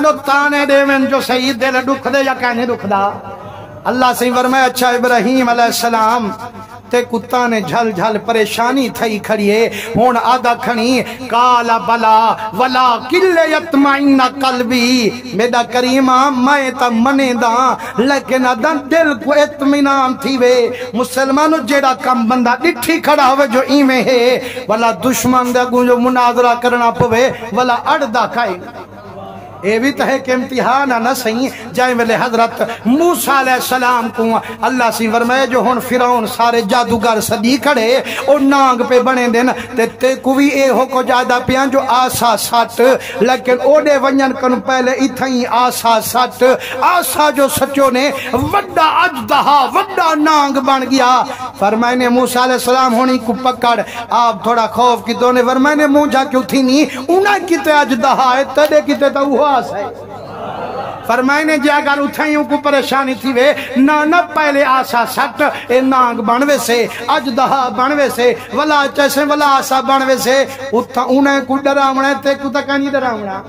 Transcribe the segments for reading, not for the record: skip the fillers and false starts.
والو تانے دے من جو صحیح دل دکھ دے یا کہنے دکھ دا اللہ سے فرمایا اچھا ابراہیم علیہ السلام تے کتا نے جھل جھل پریشانی تھئی کھڑیے ہون آدھا کھنی کالا بلا ولا کل یتمعین قلبی میرا کریمہ میں تا منے دا لیکن ادن دل کو اطمینان تھی وے مسلمانوں جیڑا کم بندہ ڈٹھی کھڑا ہوئے جو ایمیں ہے ولا دشمن دے گو جو مناظرہ کرنا پوے ولا اڑدا کھائی اے بھی تہے کہ امتحان نہ سہی جائے ملے حضرت موسیٰ علیہ السلام کو اللہ سی فرمائے جو ہون فرعون سارے جادوگر صدی کھڑے اور نانگ پہ بنے دن تے کوئی اے ہو کو جادہ پیان جو آسا سٹ لیکن اوڑے ونجن کن پہلے اتھائی آسا سٹ آسا جو سچوں نے وڈا اجدہا وڈا نانگ بن گیا فرمائے نے موسیٰ علیہ السلام ہونی کو پکڑ آپ تھوڑا خوف کی دونے فرمائے نے مونجھا کیوں تھی نہیں انہیں کتے اجدہا ہے تدے کتے تا ہوا فرمائے نے جے اگر اتھائیوں کو پریشانی تھی وے نہ پہلے آسا سٹ اے نانگ بنوے سے اجدہا بنوے سے ولا چیسے ولا آسا بنوے سے انہیں کو ڈرامنے تے کو تکانی ڈرامنا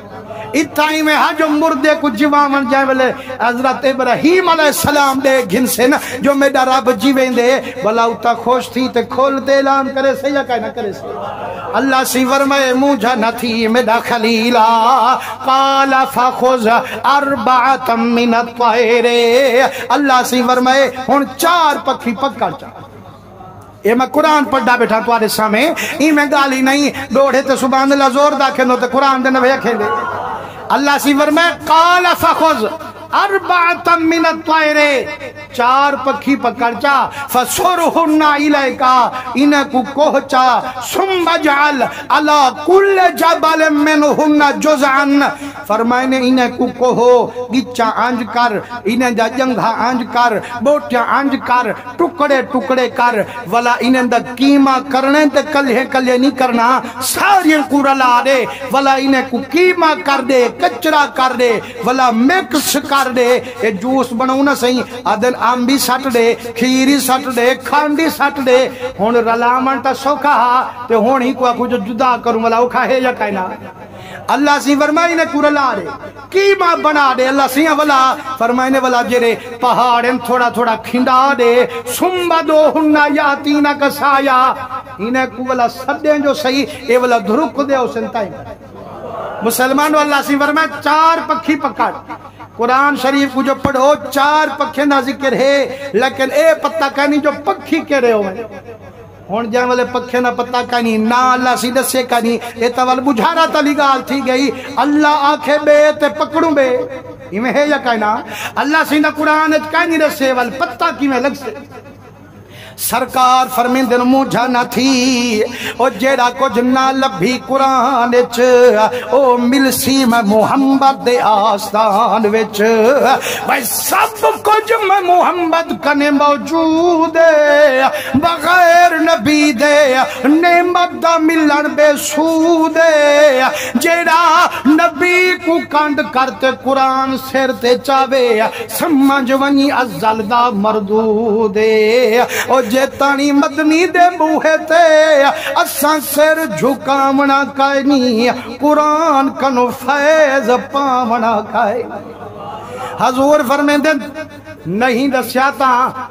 اتھائی میں ہاں جو مردے کو جوامن جائے والے حضرت ابراہیم علیہ السلام دے گھن سے نا جو میڈا رب جیویں دے ولا اتا خوش تھی تے کھول دے اعلان کرے سے یا کہنا کرے سے اللہ سی فرمائے مجھا نہ تھی میڈا خلیلہ قال فخذ اربعۃ من الطیر اللہ سی فرمائے ہن 4 پکھی پکڑ چا یہ میں قرآن پڑھا بیٹھا تو آرے سامنے ہی میں گالی نہیں دوڑے تے سبحان اللہ زور دا کھنو تے قرآن دے نوے کھیلے اللہ سی فرمائے قال فخذ اربعۃ من الطیر 4 پکھی پکڑ چا فسرہن الیکا انہیں کو کوہچا ثم اجعل علی کل جبل منہن جزعن فرمائنے انہیں کو کوہو گچا آنج کر انہیں جا جنگھا آنج کر بوٹیا آنج کر ٹکڑے ٹکڑے کر ولا انہیں دا قیمہ کرنے تے کلے کلے نہیں کرنا سارین کو رلا دے ولا انہیں کو قیمہ کر دے کچرا کر دے ولا مکس کر دے اے جوس بناؤ نہ سہی آدن آمبی سٹ دے کھیری سٹ دے کھانڈی سٹ دے ہون رلامن تا سوکھا تے ہون ہی کو جو جدا کروں والا اوکھا ہے یا کائنا اللہ سی فرمائی نے کور لا دے کیما بنا دے اللہ سی والا فرمائی نے والا جرے پہاڑن تھوڑا تھوڑا کھنڈا دے سمبدو ہننا یاتینا کسایا انہیں کو والا سدیں جو صحیح اے والا دھرک دے اسن تائیں مسلمانوں اللہ سی فرمائی 4 پکھی پکڑ قرآن شریف کو جو پڑھو 4 پکھے نہ ذکر ہے لیکن اے پتہ کہنی جو پکھی کے رہے ہوئے ہون جائے والے پکھے نہ پتہ کہنی نا اللہ سی دسے کہنی اے تول بجھارا تلی گال تھی گئی اللہ آنکھے بے تے پکڑوں بے یہ میں ہے یا کہنا اللہ سی نہ قرآن کہنی دسے وال پتہ کی میں لگ سے سرکار فرمین دن مجھا نہ تھی او جیڑا کچھ نہ لبھی قرآن وچ او ملسی میں محمد دے آستان وچ بھائی سب کچھ میں محمد کنے موجود ہے بغیر نبی دے نعمت دا ملن بے سود ہے جیڑا نبی کو کانڈ کرتے قرآن سر تے چاوے سمجھ ونی ازل دا مردود ہے او جیتانی مدنی دے بوہے تے اساں سر جھکامنا کائنی قرآن کنو فیض پامنا کائنی حضور فرمین دن نہیں دسیاتا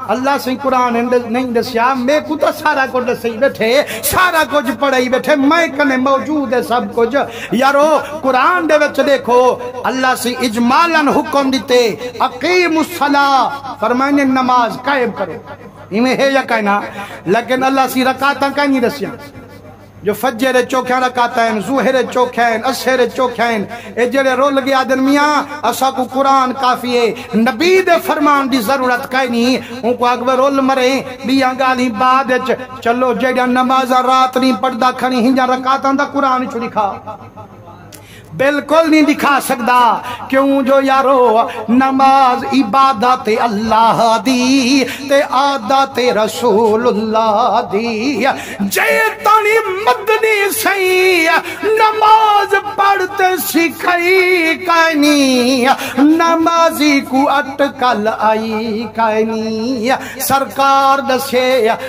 اللہ سے قرآن نہیں دسیا میں کو تو سارا کچھ دسی بیٹھے سارا کچھ پڑھائی بیٹھے میں کنے موجود ہے سب کچھ یارو قرآن دے وچ دیکھو اللہ سے اجمالاً حکم دیتے اقیم الصلاة فرمائنے نماز قائم کرو ہمیں ہے یا کہنا لیکن اللہ سی رکعتاں کہیں نہیں دسیاں جو فجر چوکھیں رکعتیں ظہر چوکھیں عصر چوکھیں اے جڑے رول گیا دن میاں اسا کو قرآن کافی ہے نبی دے فرمان دی ضرورت کہیں نہیں ان کو اگوے رول مرے بیاں گالی بعد چلو جڑا نمازہ رات نہیں پڑھدا کھنی ہنجا رکعتاں دا قرآن چھو لکھا بالکل نہیں دکھا سکتا کیوں جو یارو نماز عبادت اللہ دی تے عادت رسول اللہ دی جیتانی مدنی سی نماز پڑھتے سکھائی کائنی نمازی کو اٹکل آئی کائنی سرکار دسے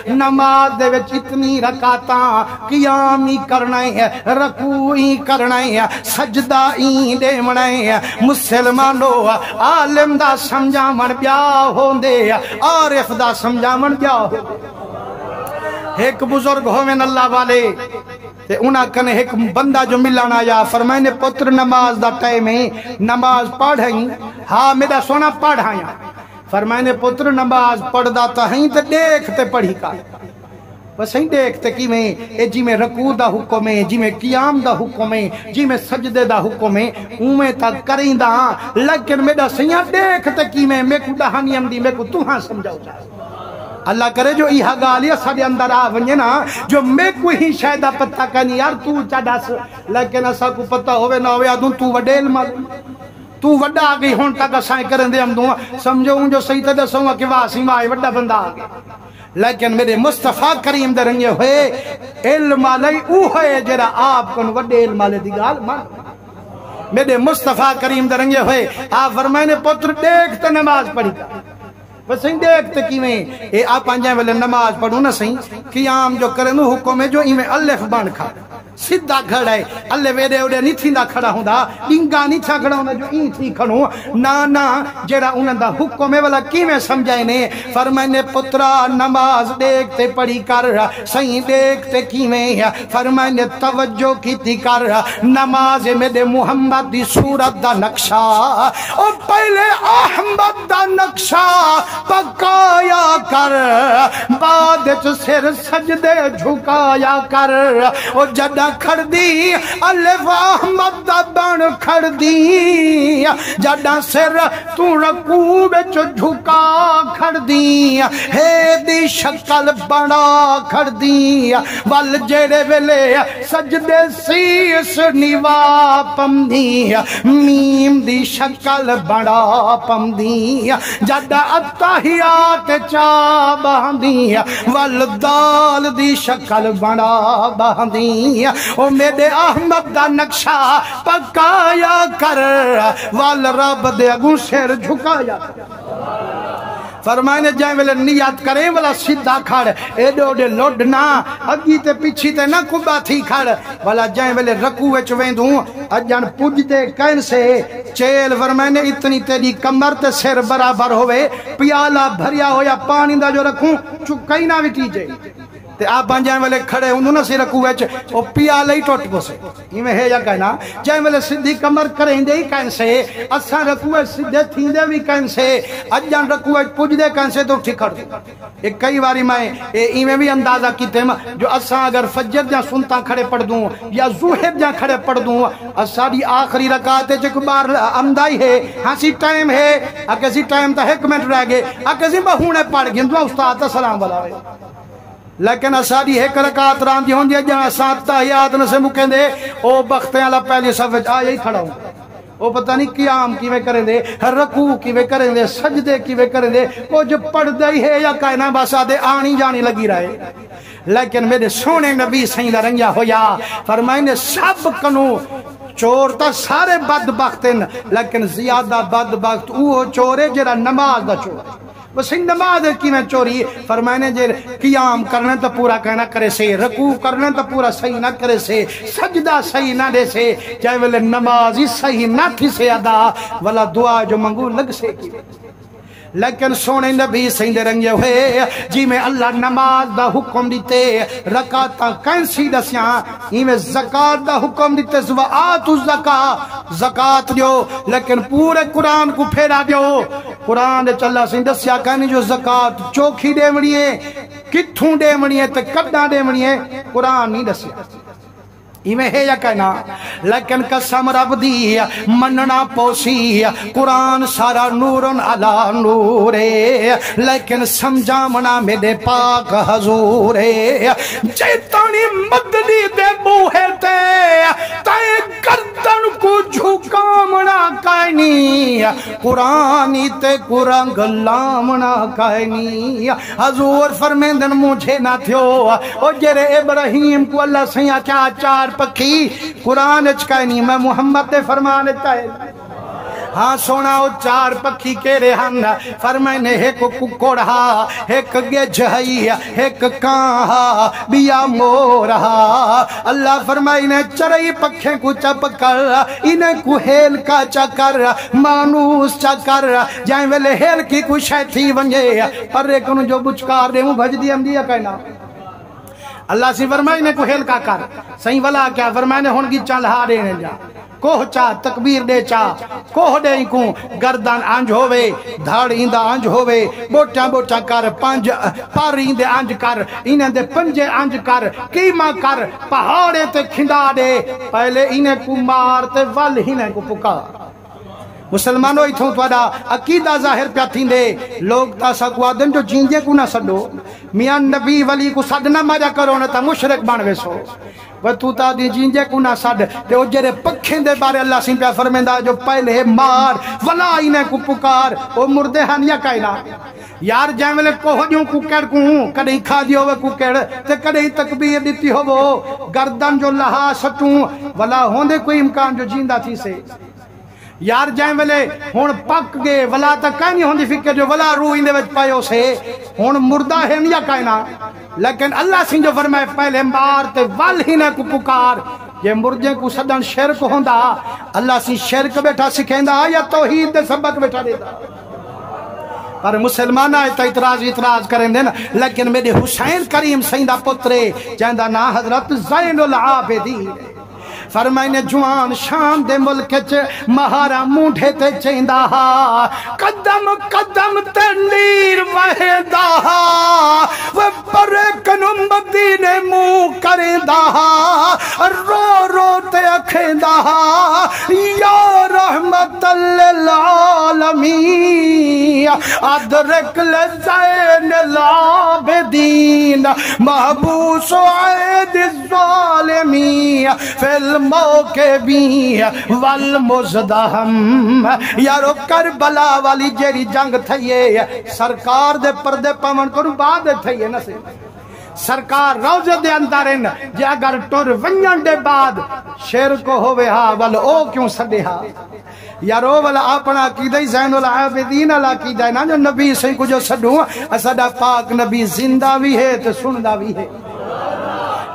نماز دے وچ اتنی رکعتاں قیام ہی کرنا ہے رکوع ہی کرنا ہے سجدہ ہی دیونا ہے مسلمانو عالم دا سمجھاون بیا ہوندے عارف دا سمجھاون بیا ہوندے ایک بزرگ ہوویں اللہ والے تے انہاں کنے ایک بندہ جو ملن آیا فرمائے نے پتر نماز دا ٹائم ہے نماز پڑھیں ہاں میرا سونا پڑھایا فرمائے نے پتر نماز پڑھ دا تا ہیں تے دیکھتے پڑھی کا بس ہی دیکھتے کی میں اے جی میں رکوع دا حکم ہے جی میں قیام دا حکم ہے جی میں سجدے دا حکم ہے اومیں تک کریں دا لیکن میرا سیاں دیکھتے کی میں کو دہانی امدی میں کو تُہاں سمجھاؤ جائے اللہ کرے جو ایہا گالیا ساڑے اندر آونجے نا جو میں کو ہی شاہدہ پتہ کنی یار تو چاڑا لیکن ایسا کو پتہ ہوئے نہ ہوئے آدھوں تو وڈیل مال تو وڈا آگئی ہون تک اسائیں کرن دے ہم دوں سمجھو جو صحیح تدہ سوں کہ واسی مائی وڈا بندہ آگئی لیکن میرے مصطفیٰ کریم دے رنگے ہوئے علم آلائی او ہوئے جرا آپ کن وڈے علم آلے دی گال مان میرے مصطفیٰ کریم دے رنگے ہوئے آپ فرمائے نے پتر دیکھتے نماز پڑھی کا بس ہی دیکھتے کی میں اے آپ آنجائیں والے نماز پڑھو نا صحیح قیام جو کرنو حکم ہے جو ایمیں الف بان کھا سدھا کھڑا ہے اللہ ویرے اوڑے نہیں تھی نہ کھڑا ہوں دا ڈنگا نہیں تھا کھڑا ہوں دا جو این تھی کھڑوں نا جیڑا انہاں دا حکم ہے والا کی میں سمجھائے نے فرمائے نے پترا نماز دیکھتے پڑھی کر صحیح دیکھتے کی میں فرمائے نے توجہ کی تھی کر نماز میرے محمد دی صورت دا نقشہ اور پہلے احمد دا نقشہ پکایا کر بعد سر سجدے جھکایا کر اور جدہ کھڑ دی الف احمد دا بن کھڑ دی جدہ سر تو رکوع وچ جھکا کھڑ دی ہے دی شکل بڑا کھڑ دی ول جڑے ویلے سجدے سیس نیوا پم دی میم دی شکل بڑا پم دی جدہ اتحیات چا باندی ول دال دی شکل بڑا باندی او میرے احمد دا نقشہ پکایا کر وال رب دے اگوں سر جھکایا فرمائے نے جائیں ویلے نیت کریں والا سیدھا کھڑ ایڈے اوڈے لوڈنا اگی تے پیچھی تے نہ کبا تھی کھڑ والا جائیں ویلے رکوع وچ ویندوں اجان پوج دے کین سے چیل فرمائے نے اتنی تیری کمر تے سر برابر ہوئے پیالہ بھریا ہویا پانی دا جو رکھوں چکائی نہ وٹی جائے تے آپ بانجائیں والے کھڑے ہوں نا سی رکوع وچ او پیالہ ہی ٹوٹ کو سے یہ میں ہے یا کہنا جائیں والے سدھی کمر کریں دے ہی کہیں سے اساں رکوع سدھے تھیں دے بھی کہیں سے اجان رکوع پوج دے کہیں سے تو ٹھکڑ دے ایک کئی باری میں میں بھی اندازہ کیتے ہیں جو اساں اگر فجر جہاں سنتا کھڑے پڑھ دوں یا ظہر جہاں کھڑے پڑھ دوں اساں دی آخری رکعت چک بار امدائی ہے ہاں سی ٹائم ہے اگر سی ٹائم تا ایک منٹ رہ گئے اگر سی بہونے پڑھ گئے دعا استاد تا سلام والا ہے لیکن اساری ایک رکعت راندی ہوں دیا جہاں سات تحیات نسے مکین دے او بختیں اللہ پہلی صفحہ آیا ہی کھڑا ہوں او پتہ نہیں قیام کیوے کریں دے رکوع کیوے کریں دے سجدے کیوے کریں دے وہ جو پڑھ دے ہے یا کائنہ باسا دے آنی جانی لگی رہے لیکن میرے سونے نبی سہی لرنگیا ہویا فرمائے نے سب کنو چور تا سارے بدبختیں لیکن زیادہ بدبخت وہ چورے جرا نماز دا چور بس نماز کی میں چوری فرمائے نے جے قیام کرنے تو پورا کہنا کرے سے رکوع کرنے تو پورا صحیح نہ کرے سے سجدہ صحیح نہ دے سے چاہے ویلے نماز ہی صحیح نہ تھی سے ادا والا دعا جو منگو لگ سے کی لیکن سونے نبی سیندے رنگے ہوئے جی میں اللہ نماز دا حکم دیتے رکعتاں کینسی دسیاں ہی میں زکاة دا حکم دیتے زوآت الزکاة زکاة دیو لیکن پورے قرآن کو پھیرا دیو قرآن دے چلا سیندے دسیا کہنی جو زکاة چوکھی دے مڑیے کتھوں دے مڑیے تے کڈا دے مڑیے قرآن نہیں دسیا میں ہے یا کہنا لیکن قسم رب دی مننا پوسی قرآن سارا نورن علا نورے لیکن سمجھامنا میرے پاک حضورے جیتانی مدنی دے بوہے تے تے گردن کو جھکامنا کائنی قرآنی تے قرآن گلامنا کائنی حضور فرمیندن مجھے نہ تھیو او جرے ابراہیم کو اللہ سیاں کیا چار پکی قرآن اچکائنی میں محمد دے فرمان چاہے ہاں سونا او چار پکھی کیڑے ہن فرمائے نے ایک ککڑ ہا ایک گج ہئی ایک کان ہا بیا مور ہا اللہ فرمائے نے چرئی پکھیں کو چپ کر انہیں کو ہیل کا چکر مانوس چکر جائیں ویلے ہیل کی کو شیطی ونجے پر ایک جو بچکار دے ہوں بھج دی ہم دیا کہنا اللہ سی فرمائے نے کو ہیل کا کر صحیح والا کیا فرمائے نے ہونگی چال ہا دینے جا کوہ چا تکبیر دے چا کوہ دے کو گردان آنج ہووے دھاڑ ایندہ آنج ہووے بوٹا بوٹا کر پانج پار ایندے آنج کر انہیں دے پنجے آنج کر کیمہ کر پہاڑے تے کھندا دے پہلے انہیں کو مار تے ول انہیں کو پکار مسلمانوں اتھوں توڑا عقیدہ ظاہر پیا تھیں دے لوگ تاسا کو آدم جو جینجے کو نہ سڈو میاں نبی ولی کو سڈ نہ ماجا کرو نہ تا مشرک بانوے سو وہ تو تا دی جینجے کو نہ سڈ تے او جرے پکھیں دے بارے اللہ سین پیا فرمیندہ جو پہلے مار ولا انہیں کو پکار او مردے ہن یا کائنا یار جائیں ملے کوہ جوں ککڑ کو ہوں کڑی کھا دیو وہ ککڑ تے کڑی تکبیر دیتی ہو وہ گردن جو لہا سٹوں ولا ہوندے کوئی امکان جو جیندہ تھی سے یار جائیں ویلے ہون پک گئے ولا تک کہیں نہیں ہوندی فکر جو ولا روح اندے وچ پائیو سے ہون مردہ ہے نہیں کائنا لیکن اللہ سن جو فرمائے پہلے مار تے ول ہی نے کو پکار یہ مردے کو صدن شرک ہوندا اللہ سن شرک بیٹھا سکھیندا یا توحید دے سبق بیٹھا دیتا پر مسلمانہ اعتراض کریں دیں لیکن میرے حسین کریم سیندہ پترے جہندہ نا حضرت زین العابدین فرمائے نے جوان شام دے ملک مہارا مونڈے تے چیندہ قدم قدم تنیر وحیدہ وہ پرے کنم مدینے مو کریندہ رو رو تے اکھیندہ یا رحمت للعالمین ادرک لزین العابدین محبوس عید الظالمین فی الموقع بھی والمزدہم یارو کربلا والی جیری جنگ تھئیے سرکار دے پردے پامن کرو بعد تھئیے نا سے سرکار روزے دے اندرین جے اگر ٹور ونجن دے بعد شیر کو ہوئے ہاں ول او کیوں سڑے ہاں یارو والا اپنا عقیدہ زین العابدین اللہ عقیدہ ہے نا جو نبی سے کو جو سڑوں اسدہ پاک نبی زندہ بھی ہے تو سندہ بھی ہے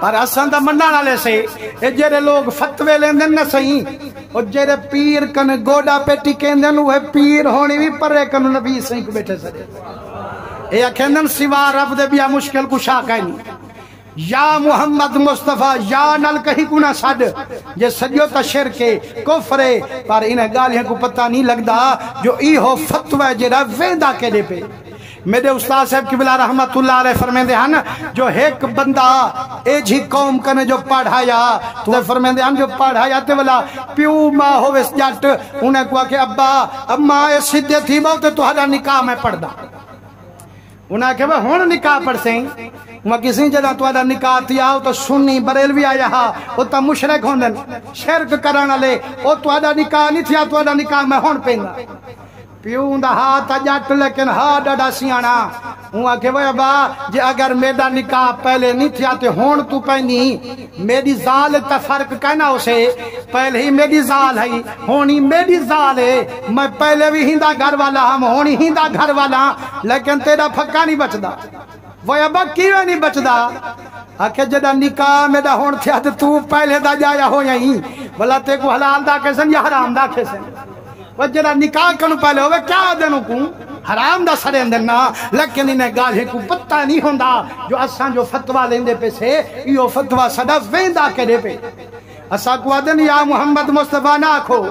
پر اساں دا مننا لے سے اے جڑے لوگ فتوی لیندن نہ صحیح او جڑے پیر کن گوڈا پیٹی کہندن وہ پیر ہونی بھی پرے کن نبی صحیح کو بیٹھے سڑے اے کہندن سوا رب دے بیا مشکل کو شاہ کہنی یا محمد مصطفیٰ یا نل کہیں کو نہ سڑ جے سجو تا شرکے کفرے پر انہیں گالیاں کو پتہ نہیں لگدا جو ای ہو فتوی جڑا ویندہ کے دے پہ میرے استاد صاحب کی بلا رحمت اللہ علیہ فرمیندے ہیں جو ایک بندہ ایج ہی قوم کنے جو پڑھایا تو فرمیندے ہیں جو پڑھایا تے والا پیو ماں ہوئے جٹ انہیں کہا کہ ابا اماں اے سدھے تھی بہتے تو ہڑا نکاح میں پڑھ دا انہیں کہا ہون نکاح پڑھ سیں وہاں کسی جگہ تو آدھا نکاح تھی آؤ تو سنی بریلوی آیا ہاں وہ تو مشرک ہوندن شرک کرانا لے وہ تو آدھا نکاح نہیں تھی تو آدھا نکاح میں ہون پینگا پیوں دا ہاتھ جٹ لیکن ہاں ڈاڈا سیانا ہوں کہ وہ ابا جے اگر میرا نکاح پہلے نہیں تھی آتے ہون تو پہنی میری زال تا فرق کہنا اسے پہلے ہی میری زال ہے ہونی میری زال ہے میں پہلے بھی ہندہ گھر والا ہم ہونی ہندہ گھر والا لیکن تیرا پھکا نہیں بچ دا وہ ابا کیوں نہیں بچ دا آکھے جدہ نکاح میرا ہون تھی آتے تو پہلے دا جایا ہو یہیں بلا تے کو حلال دا کیسن یا حرام دا کیسن وہ جرا نکاح کنو پہلے ہوئے کیا دنوں کو حرام دا سڑے اندرنا لیکن انہیں گالے کو پتہ نہیں ہوندہ جو اساں جو فتوہ لیندے پہ سے یہ فتوہ صدا ویندہ کرے پہ اسا کو آدن یا محمد مصطفیٰ نہ کھو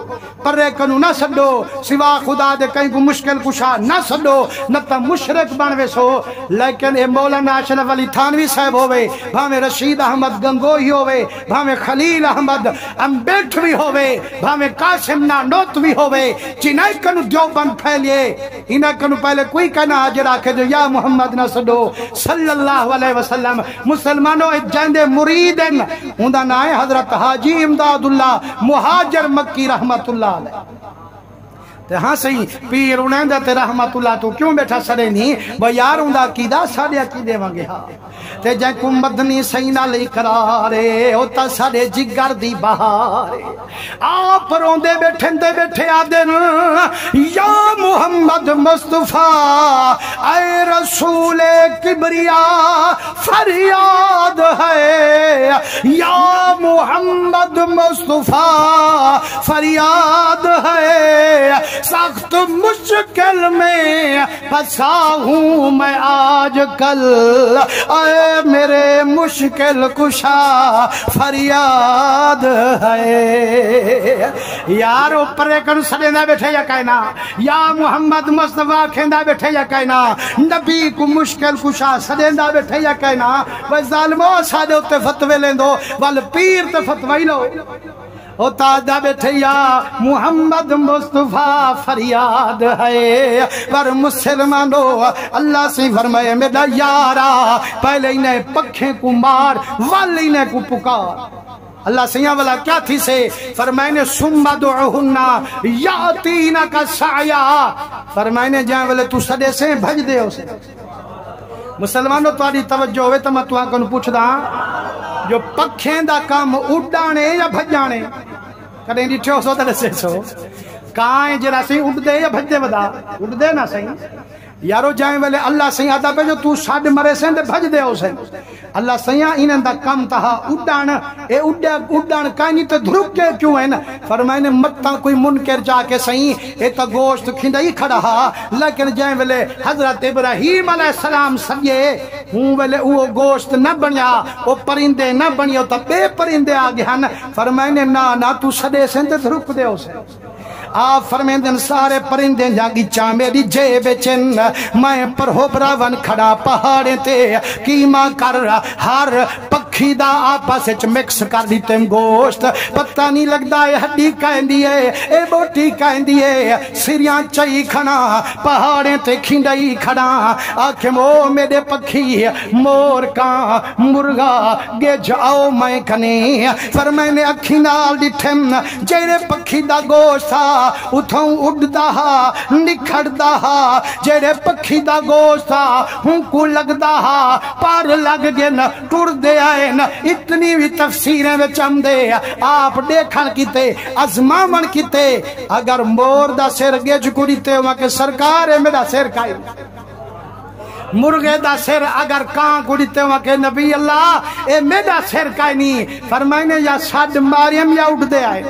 پرے کنو نہ سڈو سوا خدا دے کہیں کو مشکل کشا نہ سڈو نہ تا مشرک بنوے سو لیکن اے مولانا اشرف علی تھانوی صاحب ہوئے بھامے رشید احمد گنگوہی ہوئے بھامے خلیل احمد امبیٹوی ہوئے بھامے قاسم نانوتوی ہوئے چنائی کنو دیوبند پھیلیے انہیں کنو پہلے کوئی کہنا حاجر آکھے جو یا محمد نہ سڈو صلی اللہ علیہ وسلم مسلمانوں جیندے مریدن ہوندہ نائے حضرت حاجی امداد اللہ مہاجر مکی رحمت اللہ علیہ ہاں صحیح پیر انہیں تے رحمت اللہ تو کیوں بیٹھا سڑے نہیں وہ یار ہوں دا عقیدہ ساڑے عقیدے وانگے ہاں تے جائے کو مدنی سینہ لئی قرارے ہوتا ساڑے جگر دی بہارے آپ روندے بیٹھے آدن یا محمد مصطفیٰ اے رسول کبریا فریاد ہے یا محمد مصطفیٰ فریاد ہے سخت مشکل میں پھنسا ہوں میں آج کل اے میرے مشکل کشا فریاد ہے یار اوپر ایکن سڑیندہ بیٹھے یا کہنا یا محمد مصطفیٰ کھیندہ بیٹھے یا کہنا نبی کو مشکل کشا سڑیندہ بیٹھے یا کہنا وہ ظالموں سادے ہوتے فتوے لیندو وال پیر تے فتوی لو ہوتا دا بیٹھے یا محمد مصطفیٰ فریاد ہے پر مسلمانوں اللہ سے فرمائے میرا یارا پہلے انہیں پکھیں کو مار والی انہیں کو پکار اللہ سیاں والا کیا تھی سے فرمائنے سمہ دعوہنہ یاتینہ کا سعیا فرمائنے جائیں والے تو سڑے سے بھج دے اسے مسلمانوں تواری توجہ ہوئے تو میں تو آنکھوں پوچھ دا جو پکھیں دا کام اڈانے یا بھجانے کدیں ڈیٹھے ہو سو تلے سے سو کائیں جرا سے اڈ دے یا بھج دے بدا اڈ دے نا صحیح یارو جائیں والے اللہ سیاں دا پہ جو تو ساڑھ مرے سے دے بھج دے ہو سے اللہ سیاں انہیں دا کم تہا اڈان اے اڈان کائنی تے دھرک کے کیوں ہے نا فرمائنے متاں کوئی منکر جا کے سہیں اے تا گوشت کھنڈا ہی کھڑا ہا لیکن جائیں والے حضرت ابراہیم علیہ السلام سبیے ہوں والے وہ گوشت نہ بنیا وہ پرندے نہ بنیا تا بے پرندے آگے ہن فرمائنے نا تو سڑے سے دے دھرک دے ہو سے آپ فرمیندن سارے پرندے جاگی چاہ میری جیب چن میں پر ہو براون کھڑا پہاڑے تے کیما کر ہر پکھی دا آپا سے مکس کر دیتے گوشت پتہ نہیں لگتا ہے ہڈی کہیں دیئے اے بوٹی کہیں دیئے سریاں چاہی کھنا پہاڑے تے کھنڈائی کھڑا آکھے مو میرے پکھی مور کا مرغا گے جاؤ میں کھنے فرمائنے اکھی نال دیٹھم جیرے پکھی دا گوشت تھا اتھوں اڈدا ہا نکھڑدا ہا جیڑے پکھی دا گوشت تھا ہوں کو لگدا ہا پار لگ گے نا ٹور دے آئے نا اتنی بھی تفسیریں میں چم دے آپ دیکھن کیتے ازمامن کیتے اگر مور دا سر گیج کریتے وہاں کہ سرکار ہے میرا سر کائی مرغے دا سر اگر کان گڑیتے وہاں کہ نبی اللہ اے میرا سر کائی نہیں فرمائنے یا ساڑھ ماریم یا اٹھ دے آئے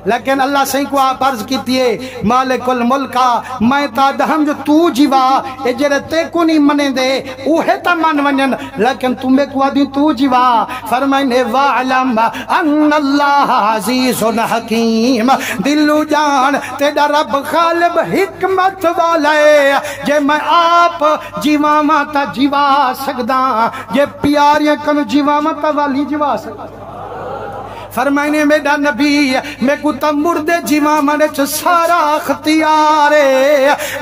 لیکن اللہ صحیح کو آپ عرض کیتی ہے مالک الملکہ میں تا دہم جو تو جیوا اے جرے تے کو نہیں منے دے اوہے تا من ونن لیکن تمہیں کو آدھی تو جیوا فرمائنے وَعْلَمْ أَنَّ اللَّهَ عَزِيزٌ حَكِيمٌ دلو جان تیڑا رب غالب حکمت والے جے میں آپ جیوا ماتا جیوا سکدا جے پیاریاں کنو جیوا ماتا والی جیوا سکدا فرمائنے میرا نبی میں کو تا مردے جیوہ منے چھ سارا اختیارے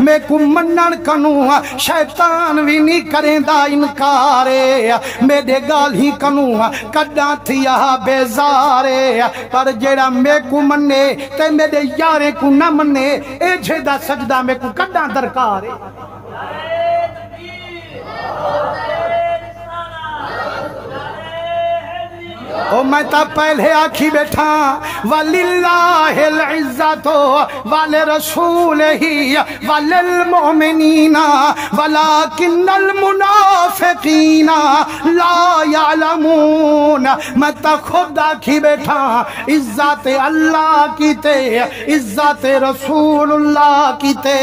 میں کو منن کنو شیطان بھی نہیں کریں دا انکارے میرے گال ہی کنو کڈا تھیا بیزارے پر جیڑا میں کو مننے تے میرے یارے کو نہ مننے اے جھیدہ سجدہ میں کو کڈا درکارے او میں تا پہلے آکھی بیٹھا وَلِلَّهِ الْعِزَّةُ وَلِرَسُولِهِ وَلِلْمُؤْمِنِينَ وَلَكِنَّ الْمُنَافِقِينَ لَا يَعْلَمُونَ میں تا خود آکھی بیٹھا عزت اللہ کی تے عزت رسول اللہ کی تے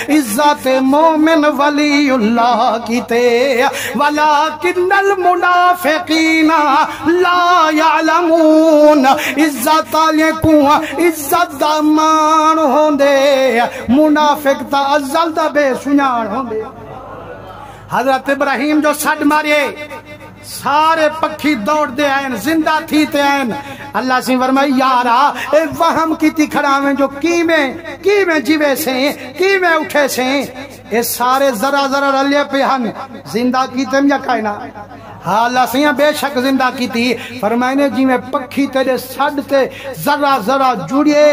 عزت مومن ولی اللہ کی تے وَلَكِنَّ الْمُنَافِقِينَ لَا یعلمون عزت آلے کو عزت دا مان ہوندے منافق تا ازل دا بے سنیان ہوندے حضرت ابراہیم جو سڈ مارے سارے پکھی دوڑ دے آئین زندہ تھی تے آئین اللہ سے فرمائی یارا اے وہم کی تی کھڑا میں جو کی میں جیوے سے کی میں اٹھے سے اے سارے ذرا ذرا رلے پہ ہن زندہ کی تم یا کائنا اللہ سیاں بے شک زندہ کی تھی فرمائے نے جی میں پکھی تیرے سڈ تے ذرا ذرا جڑیے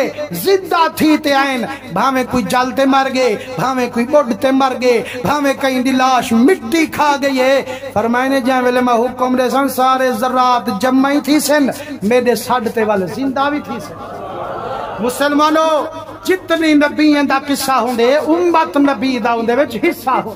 زندہ تھی تے آئین بھاویں کوئی جلتے مر گئے بھاویں کوئی بڑھتے مر گئے بھاویں کہیں دی لاش مٹی کھا گئی ہے فرمائے نے جہاں ویلے میں حکم دے سن سارے ذرات جمعی تھی سن میرے سڈ تے والے زندہ بھی تھی سن مسلمانوں جتنی نبیوں دا قصہ ہوندے امت نبی دا ہوندے وچ حصہ ہو